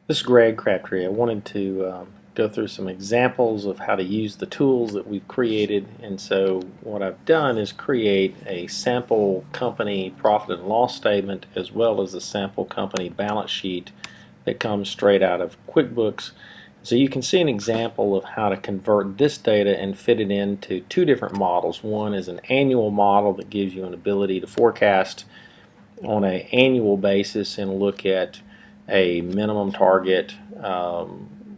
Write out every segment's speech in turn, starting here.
This is Greg Crabtree. I wanted to go through some examples of how to use the tools that we've created. And so what I've done is create a sample company profit and loss statement as well as a sample company balance sheet that comes straight out of QuickBooks. So you can see an example of how to convert this data and fit it into two different models. One is an annual model that gives you an ability to forecast on an annual basis and look at a minimum target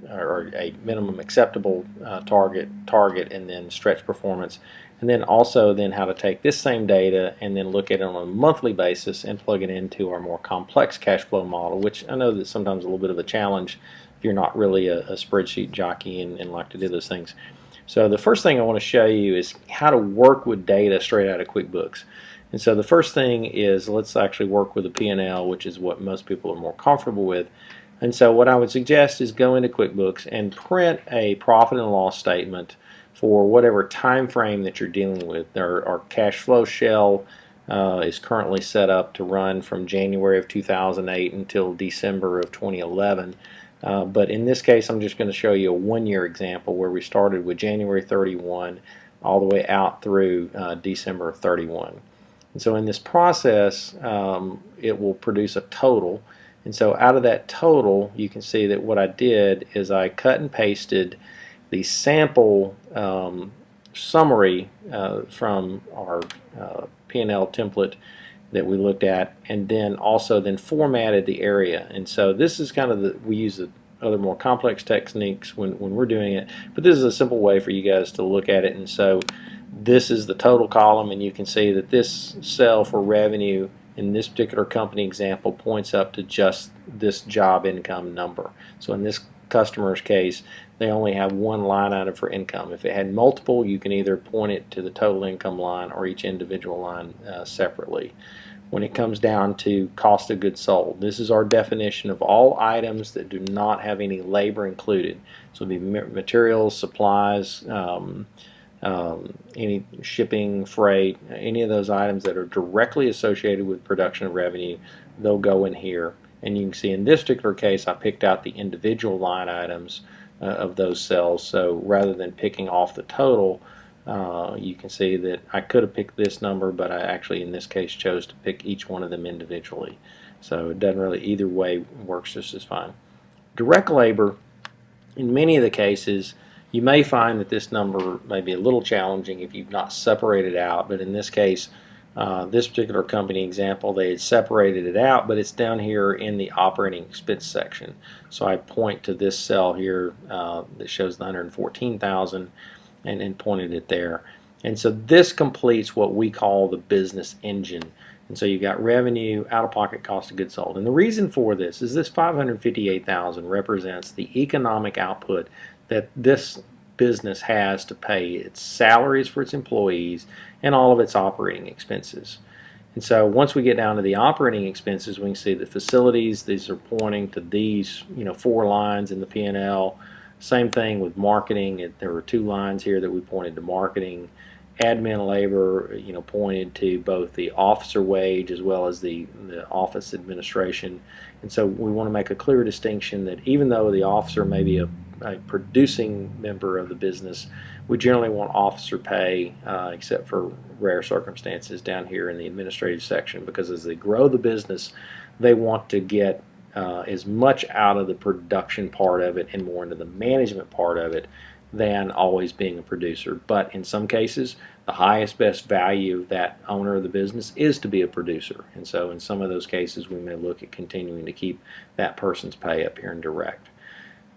or a minimum acceptable target and then stretch performance, and then also then how to take this same data and then look at it on a monthly basis and plug it into our more complex cash flow model, which I know that's sometimes a little bit of a challenge if you're not really a spreadsheet jockey and like to do those things. So the first thing I want to show you is how to work with data straight out of QuickBooks. And so the first thing is, let's actually work with a P&L, which is what most people are more comfortable with. And so what I would suggest is go into QuickBooks and print a profit and loss statement for whatever time frame that you're dealing with. Our cash flow shell is currently set up to run from January of 2008 until December of 2011. But in this case, I'm just going to show you a one-year example where we started with January 31 all the way out through December of 31. And so in this process, it will produce a total. And so out of that total, you can see that what I did is I cut and pasted the sample summary from our P&L template that we looked at, and then also then formatted the area. And so this is kind of we use the other more complex techniques when we're doing it, but this is a simple way for you guys to look at it. And so this is the total column, and you can see that this cell for revenue in this particular company example points up to just this job income number. So in this customer's case, they only have one line item for income. If it had multiple, you can either point it to the total income line or each individual line separately. When it comes down to cost of goods sold, this is our definition of all items that do not have any labor included. So it'll be materials, supplies, any shipping, freight, any of those items that are directly associated with production of revenue, they'll go in here. And you can see in this particular case, I picked out the individual line items of those cells. So rather than picking off the total, you can see that I could have picked this number, but I actually in this case chose to pick each one of them individually. So it doesn't really, either way works just as fine. Direct labor, in many of the cases, you may find that this number may be a little challenging if you've not separated out, but in this case, this particular company example, they had separated it out, but it's down here in the operating expense section. So I point to this cell here that shows the 114,000 and pointed it there. And so this completes what we call the business engine. And so you've got revenue, out-of-pocket cost of goods sold. And the reason for this is this 558,000 represents the economic output that this business has to pay its salaries for its employees and all of its operating expenses. And so once we get down to the operating expenses, we can see the facilities, these are pointing to these, four lines in the P&L. Same thing with marketing. There were two lines here that we pointed to marketing. Admin labor, pointed to both the officer wage as well as the office administration. And so we want to make a clear distinction that even though the officer may be a producing member of the business, we generally want officer pay, except for rare circumstances down here in the administrative section, because as they grow the business, they want to get as much out of the production part of it and more into the management part of it than always being a producer. But in some cases, the highest best value of that owner of the business is to be a producer. And so in some of those cases, we may look at continuing to keep that person's pay up here in direct.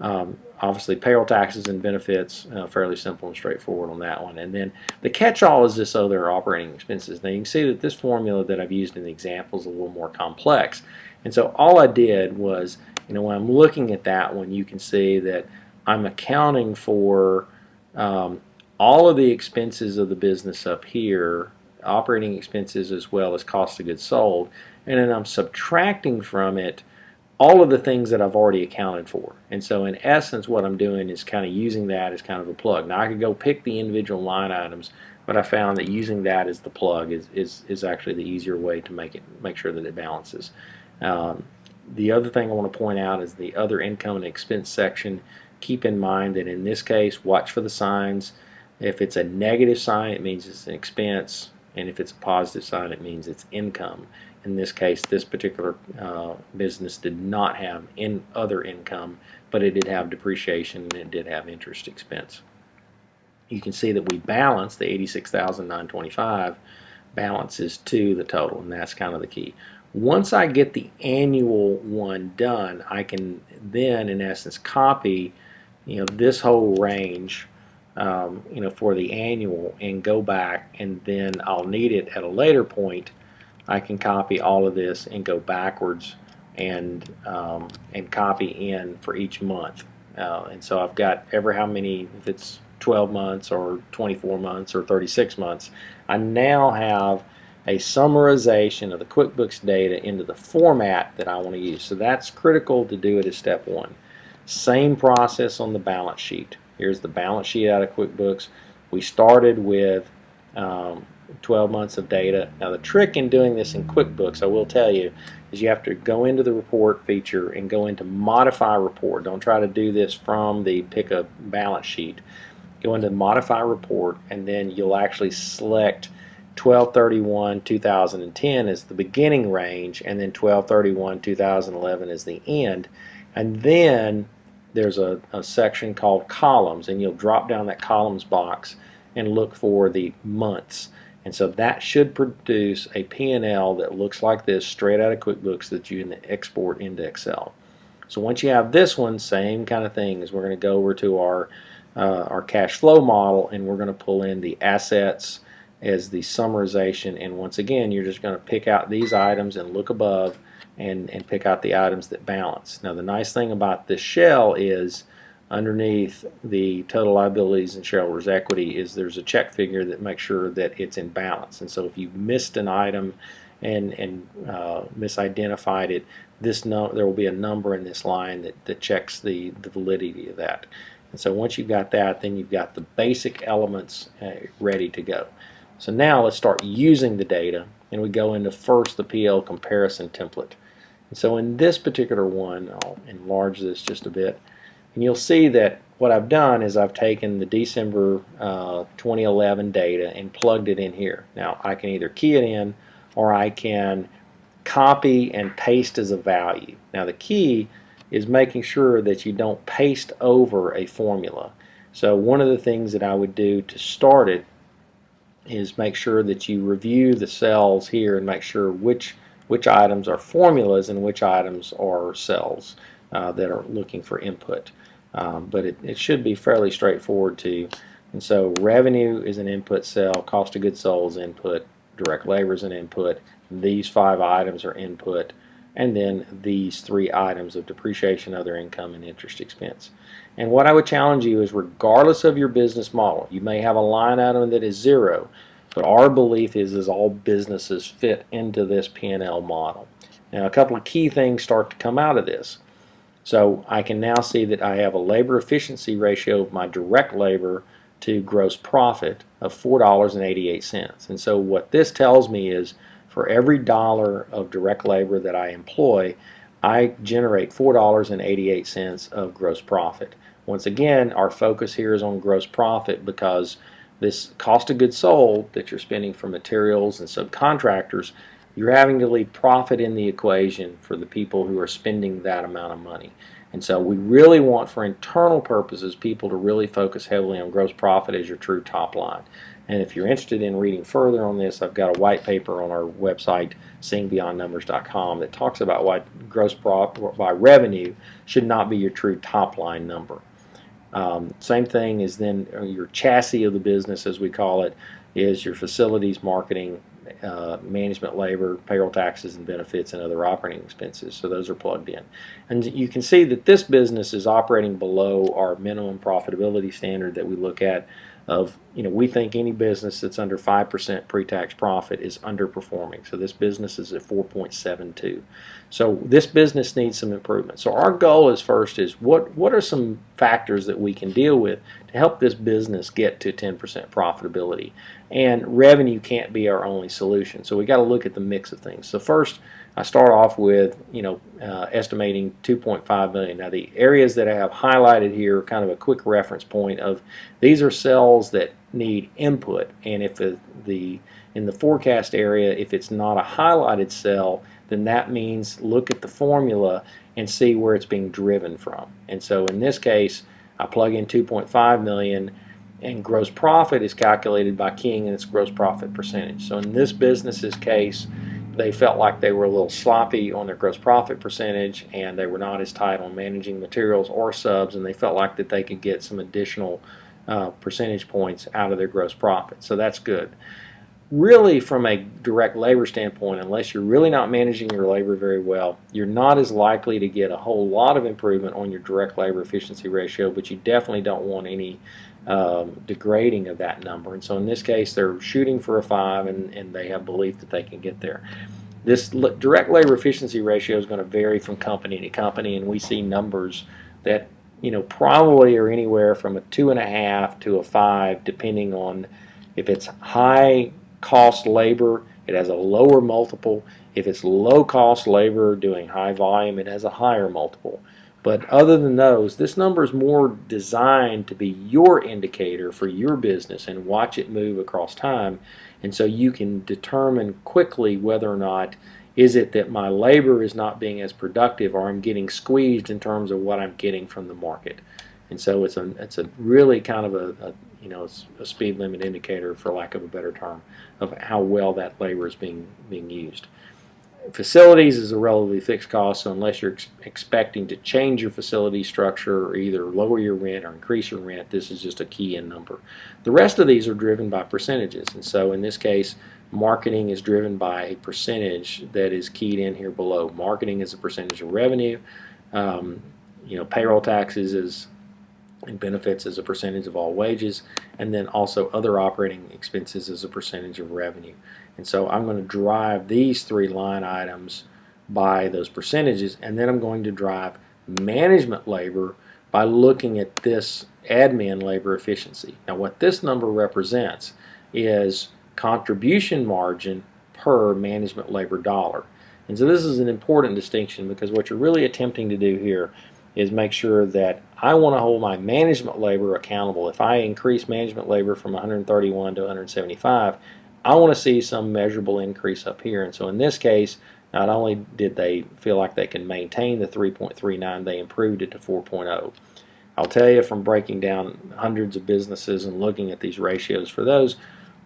Obviously, payroll taxes and benefits, fairly simple and straightforward on that one. And then the catch-all is this other operating expenses. Now you can see that this formula that I've used in the example is a little more complex. And so all I did was, when I'm looking at that one, you can see that I'm accounting for all of the expenses of the business up here, operating expenses as well as cost of goods sold, and then I'm subtracting from it all of the things that I've already accounted for. And so in essence, what I'm doing is kind of using that as kind of a plug. Now I could go pick the individual line items, but I found that using that as the plug is actually the easier way to make sure that it balances. The other thing I want to point out is the other income and expense section. Keep in mind that in this case, watch for the signs. If it's a negative sign, it means it's an expense, and if it's a positive sign, it means it's income. In this case, this particular business did not have other income, but it did have depreciation and it did have interest expense. You can see that we balance the $86,925 balances to the total, and that's kind of the key. Once I get the annual one done, I can then, in essence, copy, this whole range, for the annual, and go back, and then I'll need it at a later point. I can copy all of this and go backwards and copy in for each month. And so I've got how many, if it's 12 months or 24 months or 36 months, I now have a summarization of the QuickBooks data into the format that I want to use. So that's critical to do it as step one. Same process on the balance sheet. Here's the balance sheet out of QuickBooks. We started with 12 months of data. Now the trick in doing this in QuickBooks, I will tell you, is you have to go into the report feature and go into modify report. Don't try to do this from the pick a balance sheet. Go into modify report, and then you'll actually select 12/31/2010 as the beginning range, and then 12/31/2011 as the end. And then there's a section called columns, and you'll drop down that columns box and look for the months. And so that should produce a P&L that looks like this straight out of QuickBooks that you can export into Excel. So once you have this one, same kind of thing, is we're going to go over to our cash flow model, and we're going to pull in the assets as the summarization. And once again, you're just going to pick out these items and look above and pick out the items that balance. Now the nice thing about this shell is underneath the total liabilities and shareholders equity is there's a check figure that makes sure that it's in balance. And so if you missed an item and misidentified it, there will be a number in this line that checks the validity of that. And so once you've got that, then you've got the basic elements ready to go. So now let's start using the data, and we go into first the PL comparison template. And so in this particular one, I'll enlarge this just a bit, and you'll see that what I've done is I've taken the December 2011 data and plugged it in here. Now I can either key it in, or I can copy and paste as a value. Now the key is making sure that you don't paste over a formula. So one of the things that I would do to start it is make sure that you review the cells here and make sure which items are formulas and which items are cells that are looking for input. But it should be fairly straightforward too. And so revenue is an input cell, cost of goods sold is input, direct labor is an input, these 5 items are input, and then these 3 items of depreciation, other income, and interest expense. And what I would challenge you is, regardless of your business model, you may have a line item that is 0, but our belief is all businesses fit into this P&L model. Now a couple of key things start to come out of this. So I can now see that I have a labor efficiency ratio of my direct labor to gross profit of $4.88. And so what this tells me is, for every dollar of direct labor that I employ, I generate $4.88 of gross profit. Once again, our focus here is on gross profit, because this cost of goods sold that you're spending for materials and subcontractors, you're having to leave profit in the equation for the people who are spending that amount of money. And so we really want, for internal purposes, people to really focus heavily on gross profit as your true top line. And if you're interested in reading further on this, I've got a white paper on our website, seeingbeyondnumbers.com, that talks about why gross profit by revenue should not be your true top line number. Same thing is then your chassis of the business, as we call it, is your facilities, marketing, management, labor, payroll taxes and benefits, and other operating expenses. So those are plugged in. And you can see that this business is operating below our minimum profitability standard that we look at of, we think any business that's under 5% pre-tax profit is underperforming. So this business is at 4.72. So this business needs some improvement. So our goal is what are some factors that we can deal with to help this business get to 10% profitability? And revenue can't be our only solution. So we got to look at the mix of things. So first, I start off with estimating 2.5 million. Now the areas that I have highlighted here are kind of a quick reference point of these are cells that need input, and if in the forecast area, if it's not a highlighted cell, then that means look at the formula and see where it's being driven from. And so in this case, I plug in 2.5 million, and gross profit is calculated by keying in its gross profit percentage. So in this business's case, they felt like they were a little sloppy on their gross profit percentage, and they were not as tight on managing materials or subs, and they felt like that they could get some additional percentage points out of their gross profit. So that's good. Really, from a direct labor standpoint, unless you're really not managing your labor very well, you're not as likely to get a whole lot of improvement on your direct labor efficiency ratio, but you definitely don't want any degrading of that number. And so in this case, they're shooting for a 5, and they have belief that they can get there. This direct labor efficiency ratio is going to vary from company to company, and we see numbers that probably are anywhere from a 2.5 to a 5, depending on if it's high cost labor, it has a lower multiple. If it's low cost labor doing high volume, it has a higher multiple. But other than those, this number is more designed to be your indicator for your business and watch it move across time. And so you can determine quickly whether or not is it that my labor is not being as productive, or I'm getting squeezed in terms of what I'm getting from the market. And so it's a really kind of a speed limit indicator, for lack of a better term, of how well that labor is being used. Facilities is a relatively fixed cost, so unless you're expecting to change your facility structure or either lower your rent or increase your rent, this is just a key-in number. The rest of these are driven by percentages, and so in this case, marketing is driven by a percentage that is keyed in here below. Marketing is a percentage of revenue. Payroll taxes and benefits as a percentage of all wages, and then also other operating expenses as a percentage of revenue. And so I'm going to drive these 3 line items by those percentages, and then I'm going to drive management labor by looking at this admin labor efficiency. Now what this number represents is contribution margin per management labor dollar. And so this is an important distinction, because what you're really attempting to do here is make sure that I want to hold my management labor accountable. If I increase management labor from 131 to 175, I want to see some measurable increase up here. And so in this case, not only did they feel like they can maintain the 3.39, they improved it to 4.0. I'll tell you, from breaking down hundreds of businesses and looking at these ratios for those,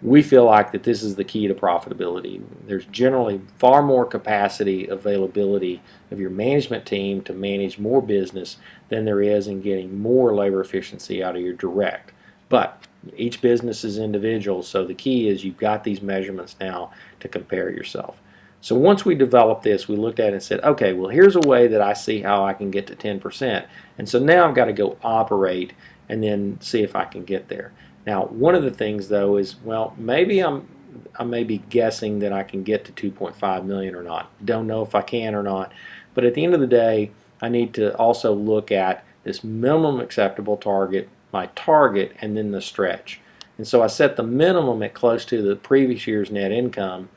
we feel like that this is the key to profitability. There's generally far more capacity availability of your management team to manage more business than there is in getting more labor efficiency out of your direct. But each business is individual, so the key is you've got these measurements now to compare yourself. So once we developed this, we looked at it and said, okay, well, here's a way that I see how I can get to 10%. And so now I've got to go operate and then see if I can get there. Now, one of the things, though, is, well, maybe I may be guessing that I can get to 2.5 million or not. Don't know if I can or not. But at the end of the day, I need to also look at this minimum acceptable target, my target, and then the stretch. And so I set the minimum at close to the previous year's net income,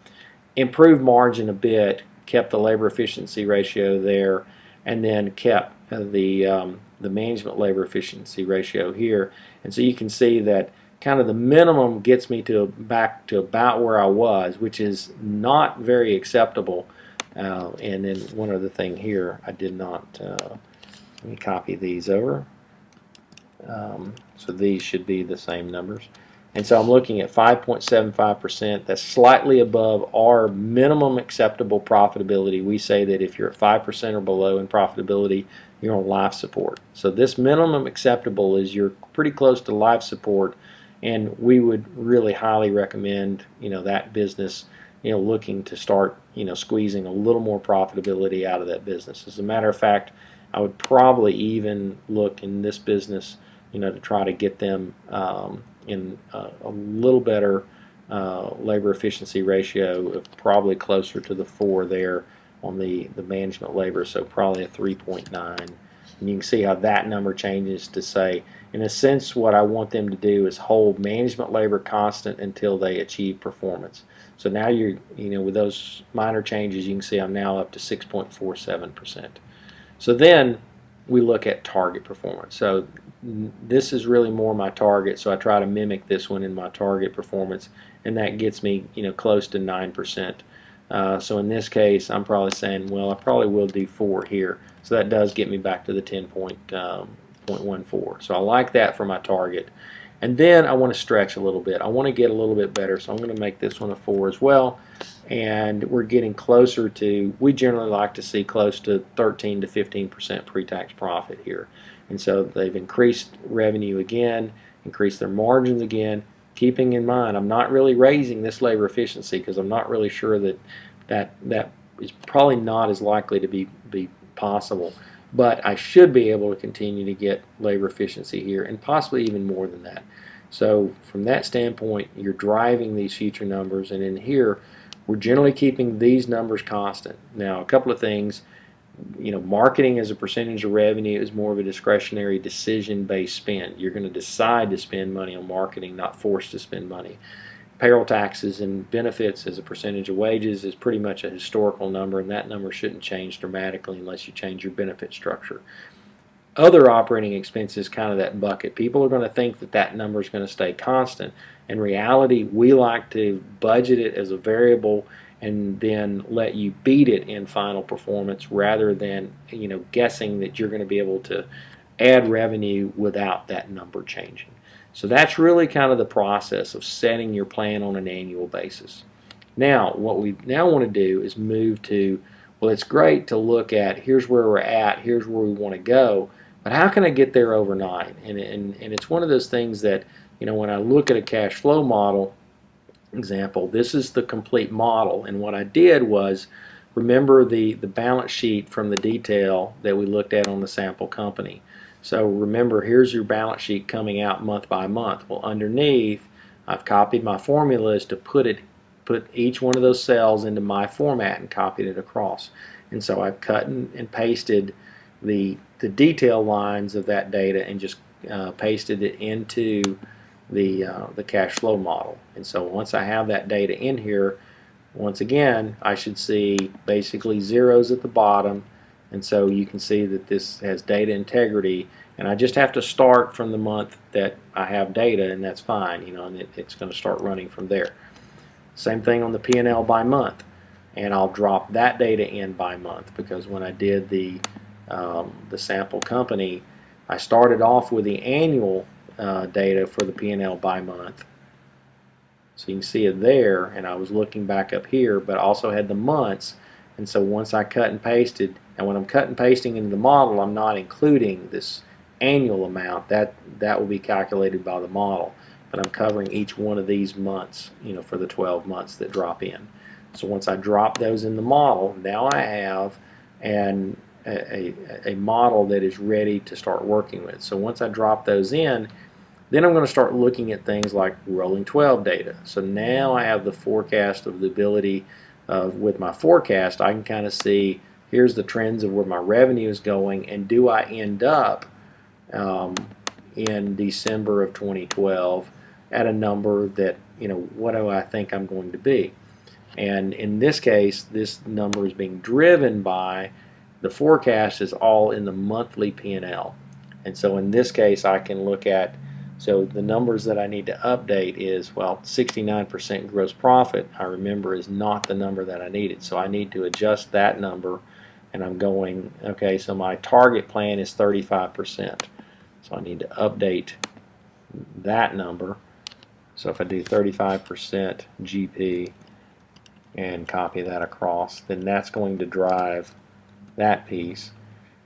improved margin a bit, kept the labor efficiency ratio there, and then kept the management labor efficiency ratio here. And so you can see that kind of the minimum gets me back to about where I was, which is not very acceptable. And then one other thing here, I did not, let me copy these over. So these should be the same numbers. And so I'm looking at 5.75%. That's slightly above our minimum acceptable profitability. We say that if you're at 5% or below in profitability, you're on life support. So this minimum acceptable is you're pretty close to life support, and we would really highly recommend that business looking to start squeezing a little more profitability out of that business. As a matter of fact, I would probably even look in this business to try to get them in a little better labor efficiency ratio, of probably closer to the 4 there on the management labor, so probably a 3.9. And you can see how that number changes to say, in a sense, what I want them to do is hold management labor constant until they achieve performance. So now with those minor changes, you can see I'm now up to 6.47%. So then we look at target performance. So this is really more my target, so I try to mimic this one in my target performance, and that gets me close to 9%. So in this case, I'm probably saying, well, I probably will do 4 here. So that does get me back to the 10.14. So I like that for my target. And then I want to stretch a little bit. I want to get a little bit better, so I'm going to make this one a 4 as well. And we're getting closer to, we generally like to see close to 13 to 15% pre-tax profit here. And so they've increased revenue again, increased their margins again, keeping in mind I'm not really raising this labor efficiency because I'm not really sure that is probably not as likely to be possible. But I should be able to continue to get labor efficiency here and possibly even more than that. So from that standpoint, you're driving these future numbers, and in here we're generally keeping these numbers constant. Now, a couple of things, marketing as a percentage of revenue is more of a discretionary decision-based spend. You're going to decide to spend money on marketing, not forced to spend money. Payroll taxes and benefits as a percentage of wages is pretty much a historical number, and that number shouldn't change dramatically unless you change your benefit structure. Other operating expenses, kind of that bucket. People are going to think that number is going to stay constant. In reality, we like to budget it as a variable and then let you beat it in final performance rather than guessing that you're going to be able to add revenue without that number changing. So that's really kind of the process of setting your plan on an annual basis. Now, what we now want to do is move to, well, it's great to look at, here's where we're at, here's where we want to go, but how can I get there overnight? And it's one of those things that, when I look at a cash flow model example, this is the complete model. And what I did was, remember the balance sheet from the detail that we looked at on the sample company. So remember, here's your balance sheet coming out month by month. Well, underneath, I've copied my formulas to put each one of those cells into my format and copied it across. And so I've cut and pasted the detail lines of that data and just pasted it into the cash flow model. And so once I have that data in here, once again, I should see basically zeros at the bottom. And so you can see that this has data integrity, and I just have to start from the month that I have data, and that's fine, and it's going to start running from there. Same thing on the P&L by month, and I'll drop that data in by month, because when I did the sample company, I started off with the annual data for the P&L by month. So you can see it there, and I was looking back up here, but also had the months. And so once I cut and pasted, and when I'm cut and pasting into the model, I'm not including this annual amount. That will be calculated by the model. But I'm covering each one of these months, for the 12 months that drop in. So once I drop those in the model, now I have a model that is ready to start working with. So once I drop those in, then I'm going to start looking at things like rolling 12 data. So now I have the forecast of the ability with my forecast, I can kind of see, here's the trends of where my revenue is going, and do I end up in December of 2012 at a number that, what do I think I'm going to be? And in this case, this number is being driven by the forecast is all in the monthly P&L. And so in this case, I can look at, so the numbers that I need to update is, well, 69% gross profit, I remember, is not the number that I needed. So I need to adjust that number, and I'm going, okay, so my target plan is 35%. So I need to update that number. So if I do 35% GP and copy that across, then that's going to drive that piece.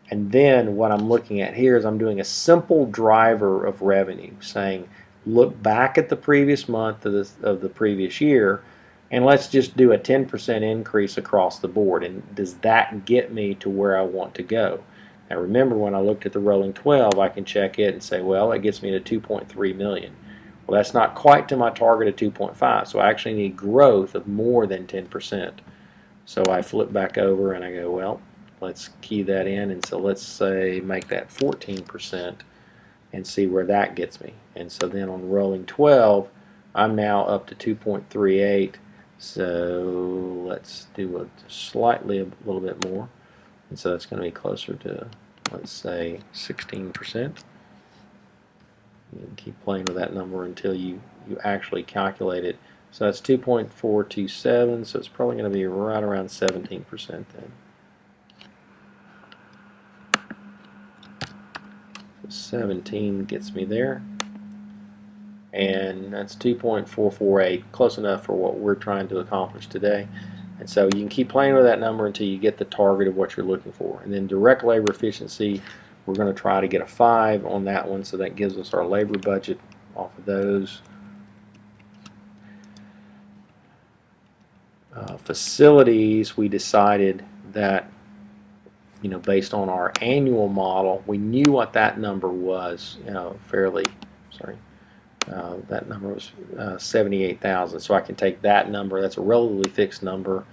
And then what I'm looking at here is I'm doing a simple driver of revenue, saying look back at the previous month of the previous year, and let's just do a 10% increase across the board. And does that get me to where I want to go? Now remember, when I looked at the rolling 12, I can check it and say, well, it gets me to 2.3 million. Well, that's not quite to my target of 2.5, so I actually need growth of more than 10%. So I flip back over and I go, well, let's key that in, and so let's say make that 14% and see where that gets me. And so then on rolling 12, I'm now up to 2.38. So let's do a little bit more. And so that's going to be closer to, let's say, 16%. You can keep playing with that number until you actually calculate it. So that's 2.427, so it's probably going to be right around 17% then. So 17 gets me there. And that's 2.448, close enough for what we're trying to accomplish today. And so you can keep playing with that number until you get the target of what you're looking for. And then direct labor efficiency, we're going to try to get a 5 on that one, so that gives us our labor budget off of those. Facilities, we decided that, you know, based on our annual model, we knew what that number was, you know, that number was 78,000. So I can take that number. That's a relatively fixed number.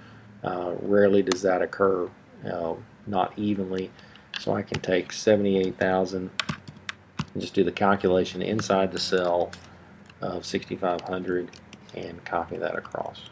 Rarely does that occur, not evenly. So I can take 78,000 and just do the calculation inside the cell of 6,500 and copy that across.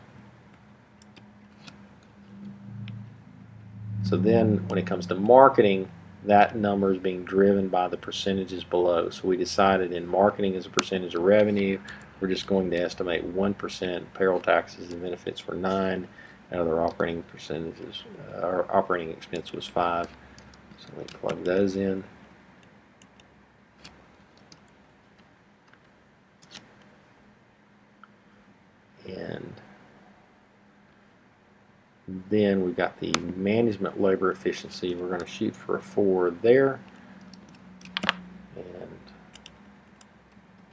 So then when it comes to marketing, that number is being driven by the percentages below. So we decided in marketing as a percentage of revenue, we're just going to estimate 1%. Payroll taxes and benefits were 9. And other operating percentages, our operating expense was 5. So we plug those in. And then we've got the management labor efficiency. We're going to shoot for a 4 there. And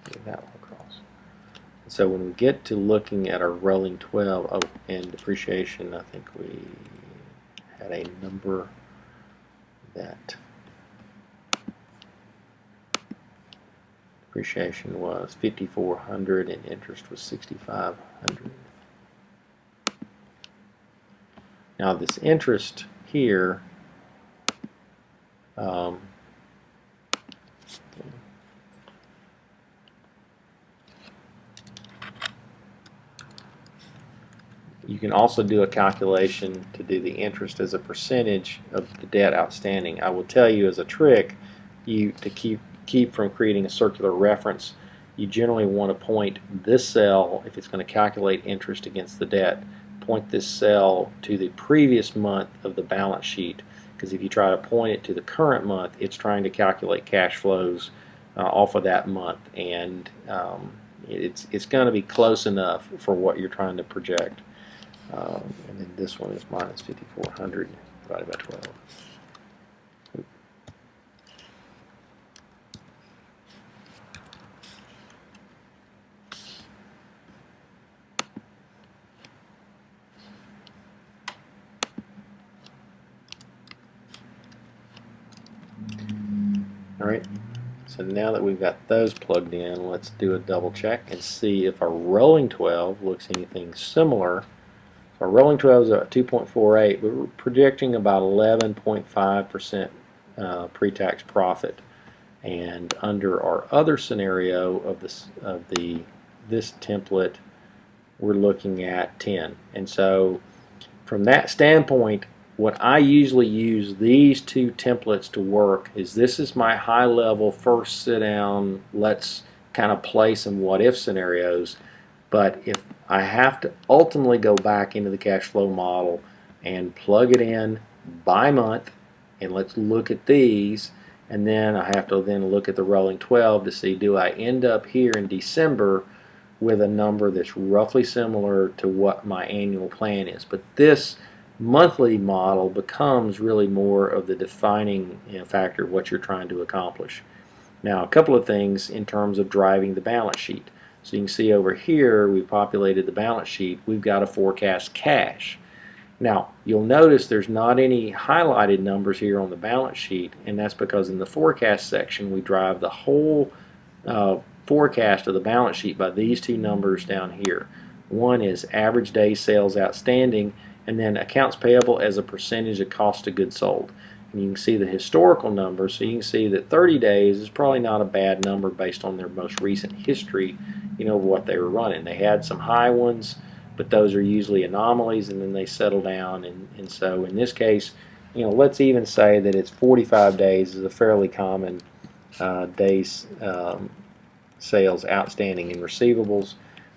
get that one across. So when we get to looking at our rolling 12, and depreciation, I think we had a number that depreciation was 5,400 and interest was 6,500. Now this interest here, you can also do a calculation to do the interest as a percentage of the debt outstanding. I will tell you as a trick, to keep from creating a circular reference, you generally want to point this cell, if it's going to calculate interest against the debt, point this cell to the previous month of the balance sheet, because if you try to point it to the current month, it's trying to calculate cash flows off of that month, and it's going to be close enough for what you're trying to project. And then this one is minus 5,400 divided by 12. Alright, so now that we've got those plugged in, let's do a double check and see if our rolling 12 looks anything similar. So our rolling 12 is at 2.48, but we're projecting about 11.5% pre-tax profit. And under our other scenario of this template, we're looking at 10. And so from that standpoint, what I usually use these two templates to work is, this is my high level first sit down, let's kind of play some what if scenarios. But if I have to ultimately go back into the cash flow model and plug it in by month, and let's look at these, and then I have to then look at the rolling 12 to see, do I end up here in December with a number that's roughly similar to what my annual plan is. But this monthly model becomes really more of the defining factor of what you're trying to accomplish. Now, a couple of things in terms of driving the balance sheet. So you can see over here, we populated the balance sheet. We've got a forecast cash. Now, you'll notice there's not any highlighted numbers here on the balance sheet, and that's because in the forecast section, we drive the whole forecast of the balance sheet by these two numbers down here. One is average days sales outstanding, and then accounts payable as a percentage of cost of goods sold. And you can see the historical numbers, so you can see that 30 days is probably not a bad number based on their most recent history, of what they were running. They had some high ones but those are usually anomalies, and then they settle down. And so in this case, let's even say that it's 45 days is a fairly common days sales outstanding in receivables.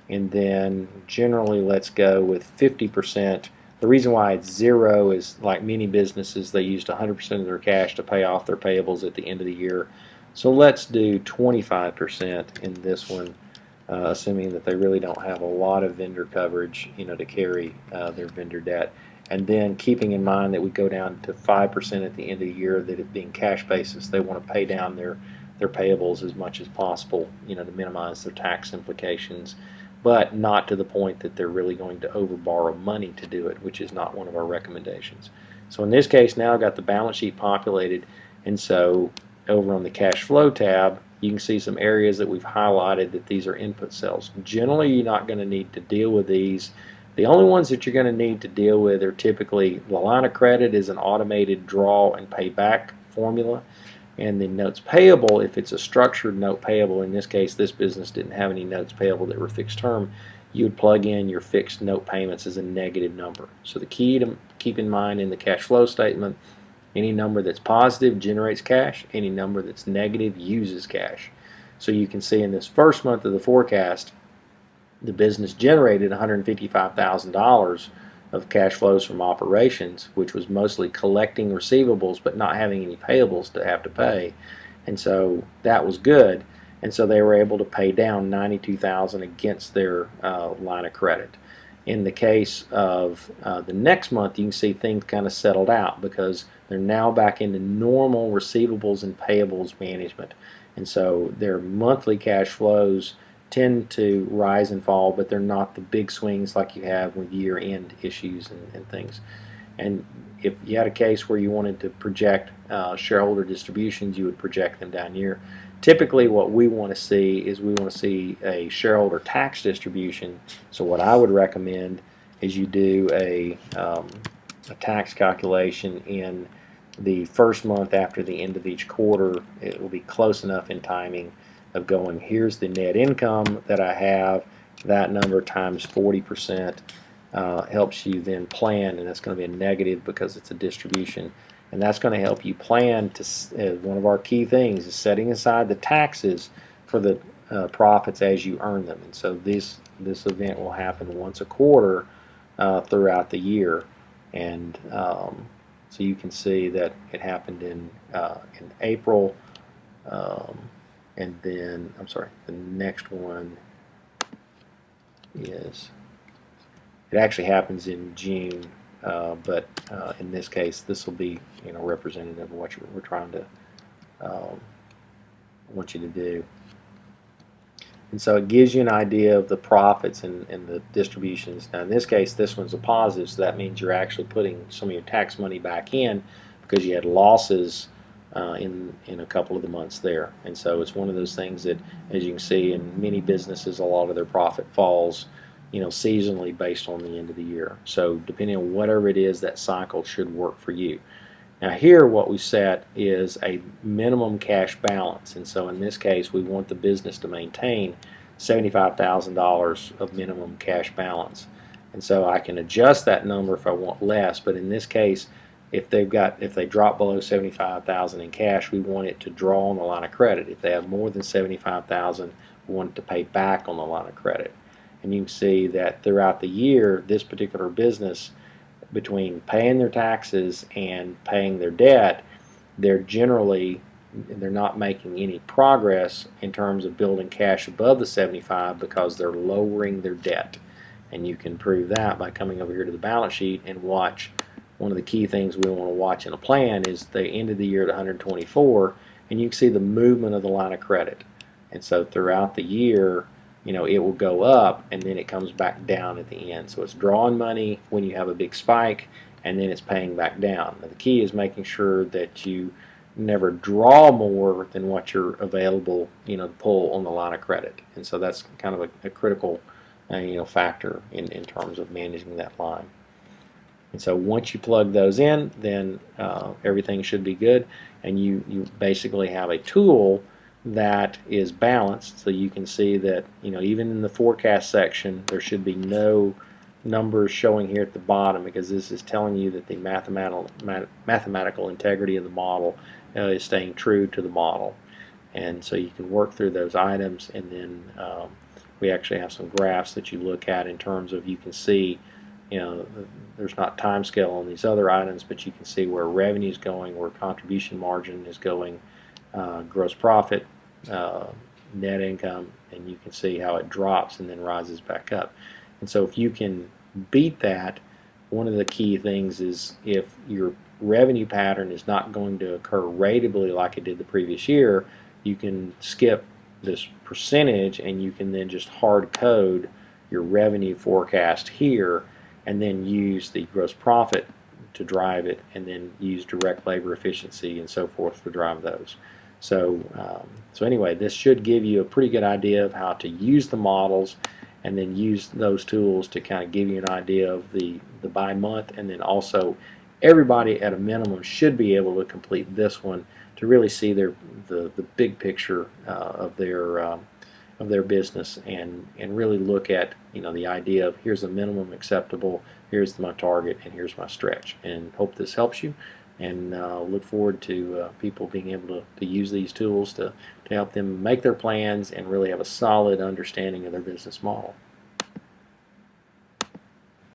And then generally let's go with 50%. The reason why it's 0 is, like many businesses, they used 100% of their cash to pay off their payables at the end of the year. So let's do 25% in this one, assuming that they really don't have a lot of vendor coverage, to carry their vendor debt. And then keeping in mind that we go down to 5% at the end of the year, that it being cash basis, they want to pay down their payables as much as possible, to minimize their tax implications, but not to the point that they're really going to overborrow money to do it, which is not one of our recommendations. So in this case, now I've got the balance sheet populated, and so over on the cash flow tab, you can see some areas that we've highlighted that these are input cells. Generally, you're not going to need to deal with these. The only ones that you're going to need to deal with are typically the line of credit is an automated draw and pay back formula. And the notes payable, if it's a structured note payable, in this case this business didn't have any notes payable that were fixed term, you would plug in your fixed note payments as a negative number. So the key to keep in mind in the cash flow statement, any number that's positive generates cash, any number that's negative uses cash. So you can see in this first month of the forecast, the business generated $155,000 of cash flows from operations, which was mostly collecting receivables but not having any payables to have to pay. And so that was good. And so they were able to pay down $92,000 against their line of credit. In the case of the next month, you can see things kind of settled out because they're now back into normal receivables and payables management. And so their monthly cash flows tend to rise and fall, but they're not the big swings like you have with year-end issues and things. And if you had a case where you wanted to project shareholder distributions, you would project them down here. Typically what we want to see is we want to see a shareholder tax distribution. So what I would recommend is you do a tax calculation in the first month after the end of each quarter. It will be close enough in timing of going, here's the net income that I have, that number times 40% helps you then plan, and that's going to be a negative because it's a distribution, and that's going to help you plan to, one of our key things is setting aside the taxes for the profits as you earn them. And so this event will happen once a quarter throughout the year, and so you can see that it happened in April. And then, I'm sorry, the next one is, it actually happens in June, but in this case, this will be, representative of what we're trying to want you to do. And so it gives you an idea of the profits and the distributions. Now in this case, this one's a positive, so that means you're actually putting some of your tax money back in because you had losses in a couple of the months there. And so it's one of those things that, as you can see, in many businesses, a lot of their profit falls, seasonally based on the end of the year. So depending on whatever it is, that cycle should work for you. Now here what we set is a minimum cash balance, and so in this case we want the business to maintain $75,000 of minimum cash balance. And so I can adjust that number if I want less, but in this case, if they drop below $75,000 in cash, we want it to draw on the line of credit. If they have more than $75,000, we want it to pay back on the line of credit. And you can see that throughout the year, this particular business, between paying their taxes and paying their debt, they're not making any progress in terms of building cash above the 75 because they're lowering their debt. And you can prove that by coming over here to the balance sheet and watch. One of the key things we want to watch in a plan is the end of the year at 124, and you can see the movement of the line of credit. And so throughout the year, it will go up and then it comes back down at the end. So it's drawing money when you have a big spike, and then it's paying back down. Now the key is making sure that you never draw more than what you're available, to pull on the line of credit. And so that's kind of a critical, factor in terms of managing that line. And so once you plug those in, then everything should be good, and you basically have a tool that is balanced. So you can see that even in the forecast section, there should be no numbers showing here at the bottom, because this is telling you that the mathematical integrity of the model is staying true to the model. And so you can work through those items, and then we actually have some graphs that you look at in terms of, you can see, there's not time scale on these other items, but you can see where revenue is going, where contribution margin is going, gross profit, net income, and you can see how it drops and then rises back up. And so if you can beat that, one of the key things is, if your revenue pattern is not going to occur ratably like it did the previous year, you can skip this percentage and you can then just hard code your revenue forecast here, and then use the gross profit to drive it, and then use direct labor efficiency and so forth to drive those. So anyway, this should give you a pretty good idea of how to use the models, and then use those tools to kind of give you an idea of the by month. And then also, everybody at a minimum should be able to complete this one to really see the big picture of their business, and really look at, the idea of, here's the minimum acceptable, here's my target, and here's my stretch. And hope this helps you, and look forward to people being able to use these tools to help them make their plans and really have a solid understanding of their business model.